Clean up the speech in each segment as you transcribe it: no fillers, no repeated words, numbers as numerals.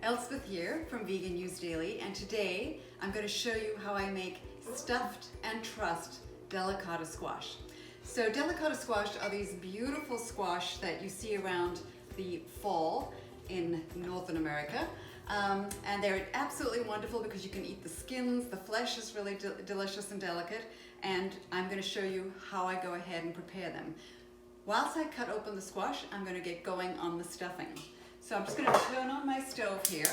Elspeth here from Vegan News Daily, and today I'm going to show you how I make stuffed and trussed delicata squash. So delicata squash are these beautiful squash that you see around the fall in Northern America. And they're absolutely wonderful because you can eat the skins, the flesh is really delicious and delicate, and I'm going to show you how I go ahead and prepare them. Whilst I cut open the squash, I'm going to get going on the stuffing. So I'm just going to turn on my stove here.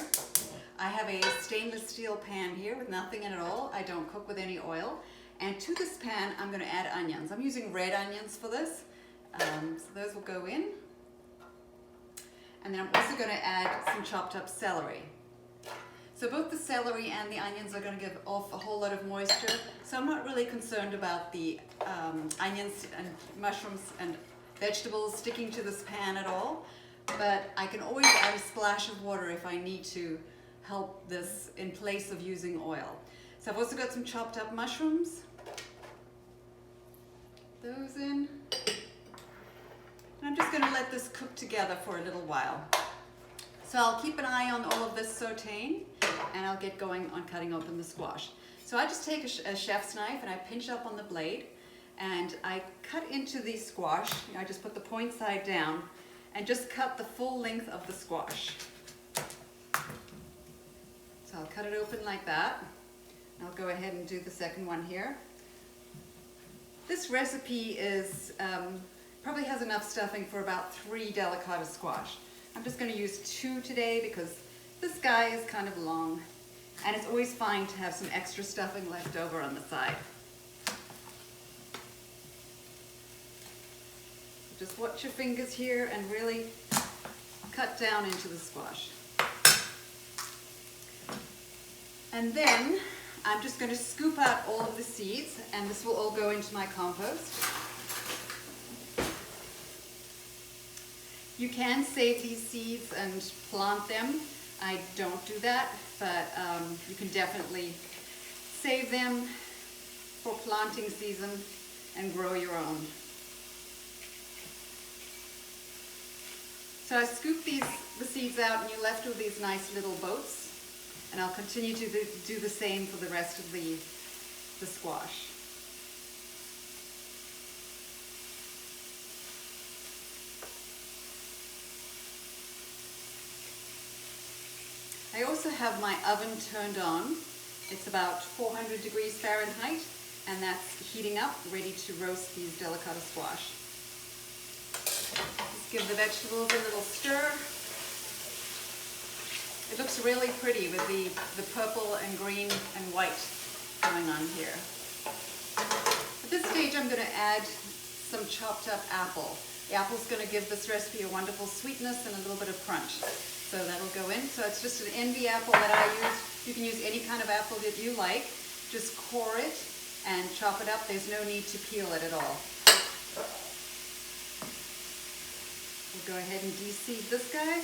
I have a stainless steel pan here with nothing in it at all. I don't cook with any oil. And to this pan, I'm going to add onions. I'm using red onions for this. So those will go in. And then I'm also going to add some chopped up celery. So both the celery and the onions are going to give off a whole lot of moisture. So I'm not really concerned about the onions and mushrooms and vegetables sticking to this pan at all. But I can always add a splash of water if I need to help this in place of using oil. So I've also got some chopped up mushrooms. Those in. And I'm just going to let this cook together for a little while. So I'll keep an eye on all of this sauteing, and I'll get going on cutting open the squash. So I just take a chef's knife and I pinch up on the blade and I cut into the squash. I just put the point side down and just cut the full length of the squash. So I'll cut it open like that. I'll go ahead and do the second one here. This recipe is probably has enough stuffing for about 3 delicata squash. I'm just going to use 2 today because this guy is kind of long, and it's always fine to have some extra stuffing left over on the side. Just watch your fingers here and really cut down into the squash. And then I'm just going to scoop out all of the seeds, and this will all go into my compost. You can save these seeds and plant them. I don't do that, but you can definitely save them for planting season and grow your own. So I scoop the seeds out, and you're left with these nice little boats, and I'll continue to do the same for the rest of the squash. I also have my oven turned on. It's about 400 degrees Fahrenheit, and that's heating up, ready to roast these delicata squash. Just give the vegetables a little stir. It looks really pretty with the purple and green and white going on here. At this stage, I'm going to add some chopped up apple. The apple's going to give this recipe a wonderful sweetness and a little bit of crunch. So that'll go in. So it's just an envy apple that I use. You can use any kind of apple that you like. Just core it and chop it up. There's no need to peel it at all. We'll go ahead and de-seed this guy.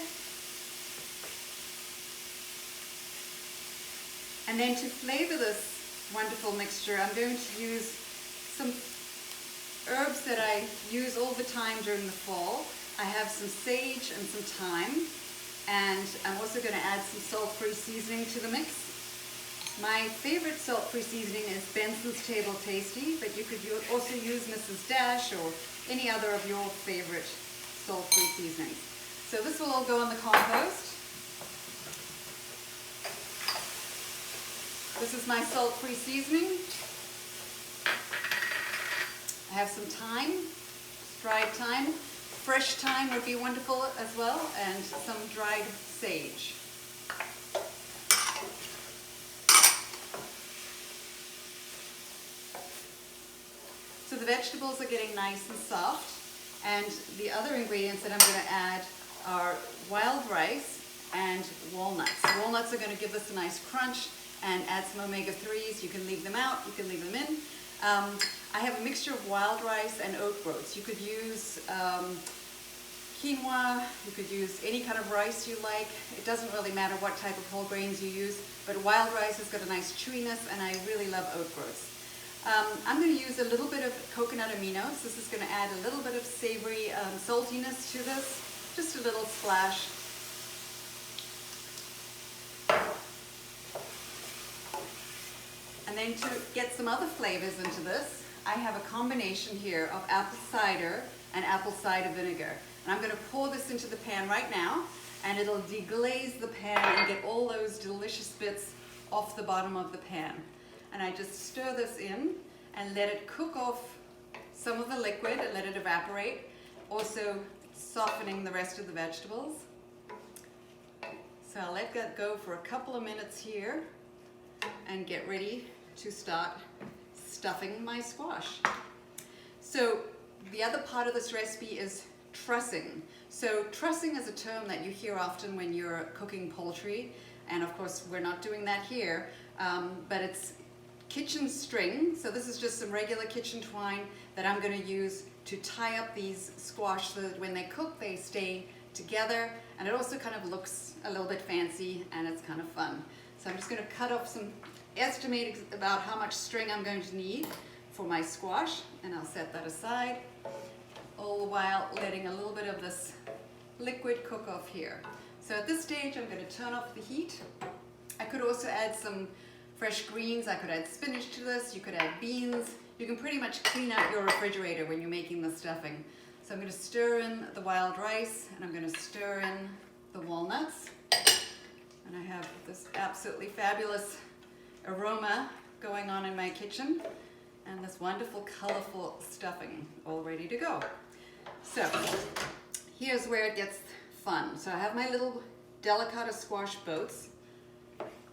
And then to flavor this wonderful mixture, I'm going to use some herbs that I use all the time during the fall. I have some sage and some thyme. And I'm also going to add some salt-free seasoning to the mix. My favorite salt-free seasoning is Benson's Table Tasty, but you could also use Mrs. Dash or any other of your favorite salt-free seasonings. So this will all go in the compost. This is my salt-free seasoning. I have some thyme, dried thyme. Fresh thyme would be wonderful as well, and some dried sage. So the vegetables are getting nice and soft, and the other ingredients that I'm going to add are wild rice and walnuts. Walnuts are going to give us a nice crunch and add some omega-3s. You can leave them out, you can leave them in. I have a mixture of wild rice and oat groats. You could use quinoa, you could use any kind of rice you like. It doesn't really matter what type of whole grains you use, but wild rice has got a nice chewiness, and I really love oat groats. I'm going to use a little bit of coconut aminos. This is going to add a little bit of savory saltiness to this, just a little splash. then to get some other flavors into this, I have a combination here of apple cider and apple cider vinegar. And I'm going to pour this into the pan right now, and it'll deglaze the pan and get all those delicious bits off the bottom of the pan. And I just stir this in and let it cook off some of the liquid and let it evaporate, also softening the rest of the vegetables. So I'll let that go for a couple of minutes here and get ready to start stuffing my squash. So the other part of this recipe is trussing. So trussing is a term that you hear often when you're cooking poultry, and of course we're not doing that here, but it's kitchen string. So this is just some regular kitchen twine that I'm going to use to tie up these squash so that when they cook they stay together, and it also kind of looks a little bit fancy and it's kind of fun. So I'm just going to cut off some, estimate about how much string I'm going to need for my squash, and I'll set that aside, all the while letting a little bit of this liquid cook off here. So at this stage I'm going to turn off the heat. I could also add some fresh greens. I could add spinach to this, you could add beans. You can pretty much clean out your refrigerator when you're making the stuffing. So I'm going to stir in the wild rice, and I'm going to stir in the walnuts. And I have this absolutely fabulous aroma going on in my kitchen, and this wonderful colorful stuffing all ready to go. So here's where it gets fun. So I have my little Delicata squash boats,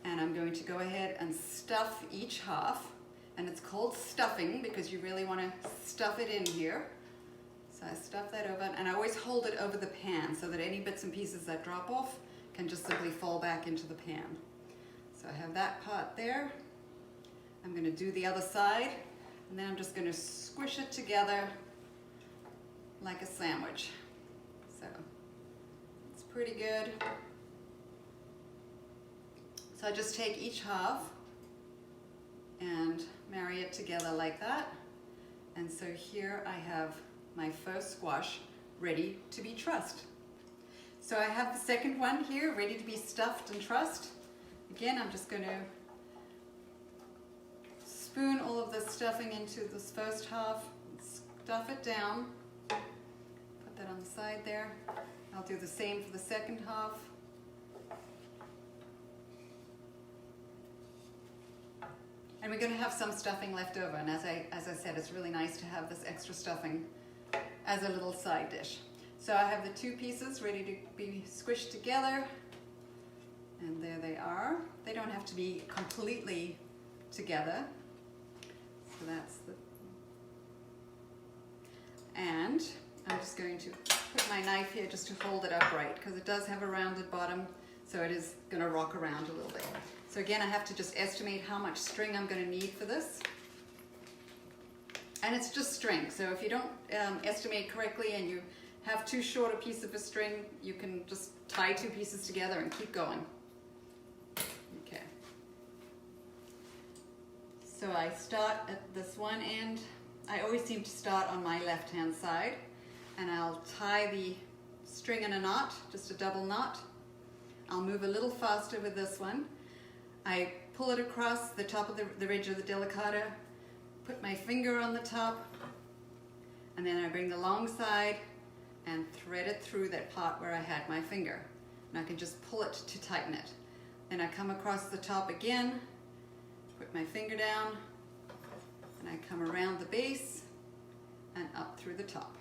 and I'm going to go ahead and stuff each half, and it's called stuffing because you really want to stuff it in here. So I stuff that over, and I always hold it over the pan so that any bits and pieces that drop off can just simply fall back into the pan. So I have that part there. I'm going to do the other side, and then I'm just going to squish it together like a sandwich. So it's pretty good. So I just take each half and marry it together like that. And so here I have my first squash ready to be trussed. So I have the second one here ready to be stuffed and trussed. Again, I'm just going to spoon all of this stuffing into this first half, stuff it down, put that on the side there. I'll do the same for the second half. And we're going to have some stuffing left over, and as I said, it's really nice to have this extra stuffing as a little side dish. So I have the two pieces ready to be squished together, and there they are. They don't have to be completely together. So that's the, and I'm just going to put my knife here just to hold it upright because it does have a rounded bottom, so it is going to rock around a little bit. So again, I have to just estimate how much string I'm going to need for this. And it's just string, so if you don't estimate correctly and you have too short a piece of a string, you can just tie two pieces together and keep going. Okay. So I start at this one end. I always seem to start on my left-hand side, and I'll tie the string in a knot, just a double knot. I'll move a little faster with this one. I pull it across the top of the ridge of the Delicata, put my finger on the top, and then I bring the long side and thread it through that part where I had my finger. And I can just pull it to tighten it. Then I come across the top again, put my finger down, and I come around the base and up through the top.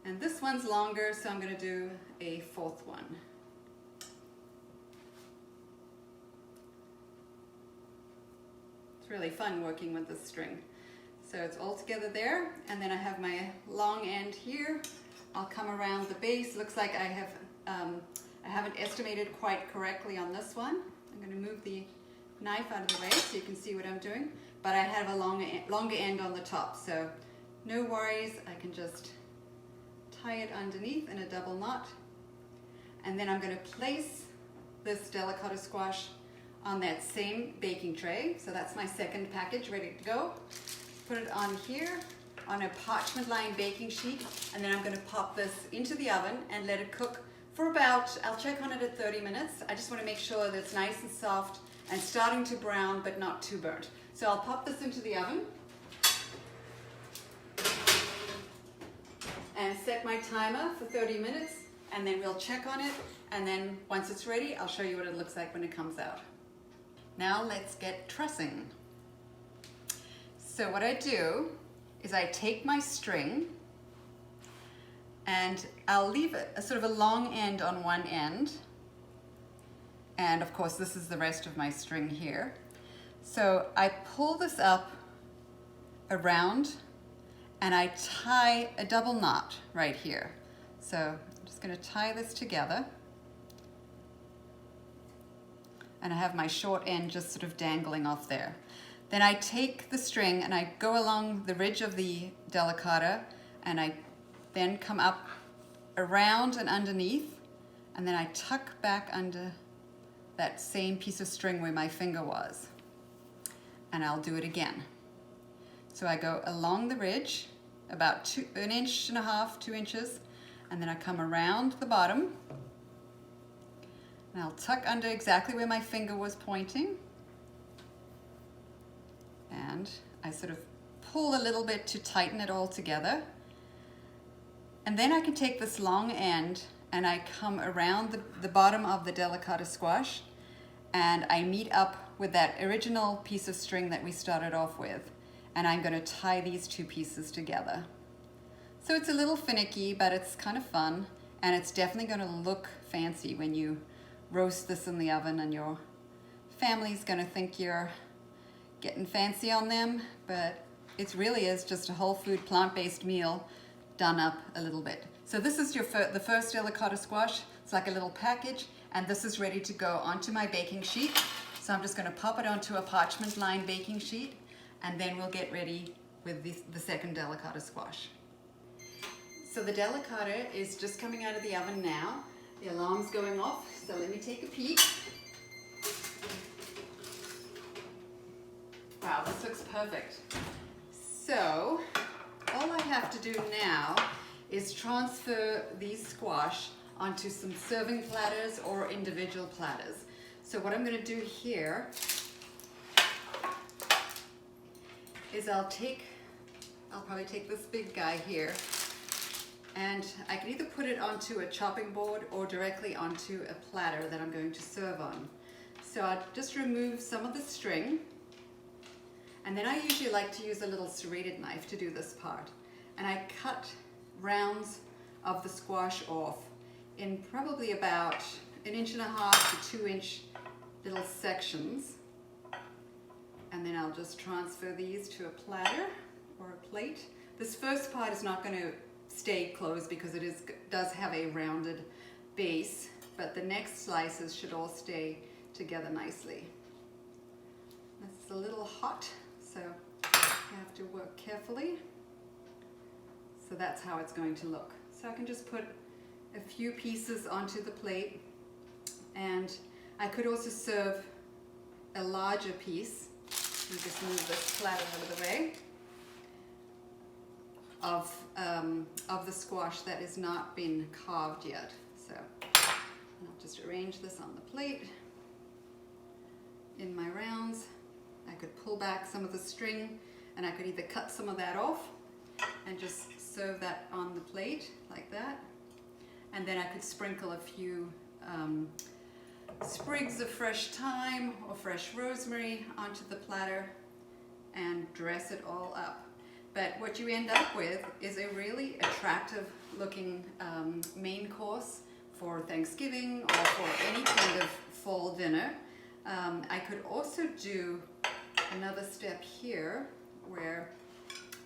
And this one's longer, so I'm going to do a fourth one. It's really fun working with this string. So it's all together there, and then I have my long end here. I'll come around the base. Looks like I haven't estimated quite correctly on this one. I'm going to move the knife out of the way so you can see what I'm doing. But I have a longer end on the top, so no worries. I can just tie it underneath in a double knot, and then I'm going to place this Delicata squash on that same baking tray. So that's my second package ready to go. Put it on here on a parchment lined baking sheet, and then I'm going to pop this into the oven and let it cook for about, I'll check on it at 30 minutes. I just want to make sure that it's nice and soft and starting to brown but not too burnt. So I'll pop this into the oven and set my timer for 30 minutes, and then we'll check on it, and then once it's ready, I'll show you what it looks like when it comes out. Now let's get trussing. So what I do is I take my string and I'll leave a sort of a long end on one end, and of course this is the rest of my string here. So I pull this up around and I tie a double knot right here. So I'm just going to tie this together, and I have my short end just sort of dangling off there. Then I take the string and I go along the ridge of the Delicata, and I then come up around and underneath, and then I tuck back under that same piece of string where my finger was, and I'll do it again. So I go along the ridge about 1.5 inches, 2 inches, and then I come around the bottom and I'll tuck under exactly where my finger was pointing, and I sort of pull a little bit to tighten it all together. And then I can take this long end and I come around the bottom of the Delicata squash, and I meet up with that original piece of string that we started off with, and I'm going to tie these two pieces together. So it's a little finicky, but it's kind of fun, and it's definitely going to look fancy when you roast this in the oven, and your family's going to think you're getting fancy on them, but it really is just a whole food plant-based meal done up a little bit. So this is the first Delicata squash. It's like a little package, and this is ready to go onto my baking sheet. So I'm just going to pop it onto a parchment lined baking sheet, and then we'll get ready with the second Delicata squash. So the Delicata is just coming out of the oven now. The alarm's going off, so let me take a peek. Wow, this looks perfect. So all I have to do now is transfer these squash onto some serving platters or individual platters. So what I'm going to do here is I'll probably take this big guy here, and I can either put it onto a chopping board or directly onto a platter that I'm going to serve on. So I'll just remove some of the string, and then I usually like to use a little serrated knife to do this part, and I cut rounds of the squash off in probably about 1.5 to 2 inch little sections. And then I'll just transfer these to a platter or a plate. This first part is not going to stay closed because it does have a rounded base, but the next slices should all stay together nicely. This is a little hot, so you have to work carefully. So that's how it's going to look. So I can just put a few pieces onto the plate, and I could also serve a larger piece. You just move this platter out of the way of the squash that has not been carved yet. So I'll just arrange this on the plate in my rounds. I could pull back some of the string, and I could either cut some of that off and just serve that on the plate like that. And then I could sprinkle a few sprigs of fresh thyme or fresh rosemary onto the platter and dress it all up. But what you end up with is a really attractive looking main course for Thanksgiving or for any kind of fall dinner. I could also do another step here where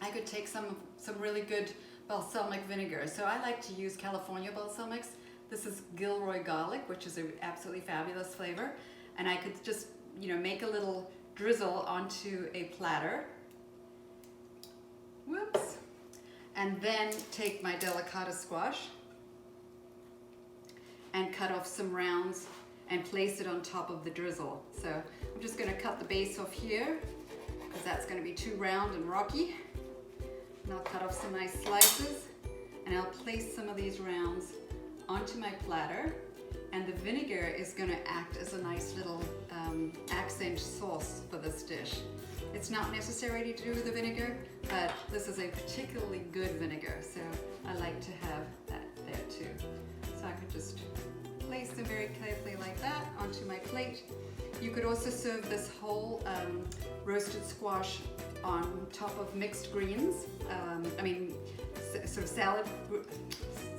I could take some really good balsamic vinegar. So I like to use California balsamics. This is Gilroy garlic, which is an absolutely fabulous flavor. And I could just, make a little drizzle onto a platter. Whoops. And then take my Delicata squash and cut off some rounds and place it on top of the drizzle. So I'm just going to cut the base off here because that's going to be too round and rocky. And I'll cut off some nice slices, and I'll place some of these rounds onto my platter. And the vinegar is going to act as a nice little accent sauce for this dish. It's not necessary to do the vinegar, but this is a particularly good vinegar, so I like to have that there too. So I could just place them very carefully like that onto my plate. You could also serve this whole roasted squash on top of mixed greens. Sort of salad,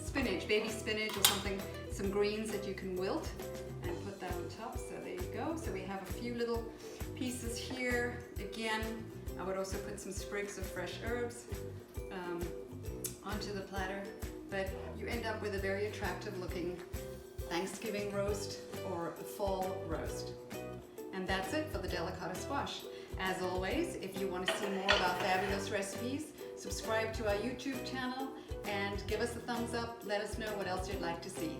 spinach, baby spinach or something, some greens that you can wilt and put that on top. So there you go. So we have a few little pieces here. Again, I would also put some sprigs of fresh herbs onto the platter, but you end up with a very attractive looking Thanksgiving roast or a fall roast. And that's it for the Delicata squash. As always, if you want to see more about fabulous recipes, subscribe to our YouTube channel and give us a thumbs up. Let us know what else you'd like to see.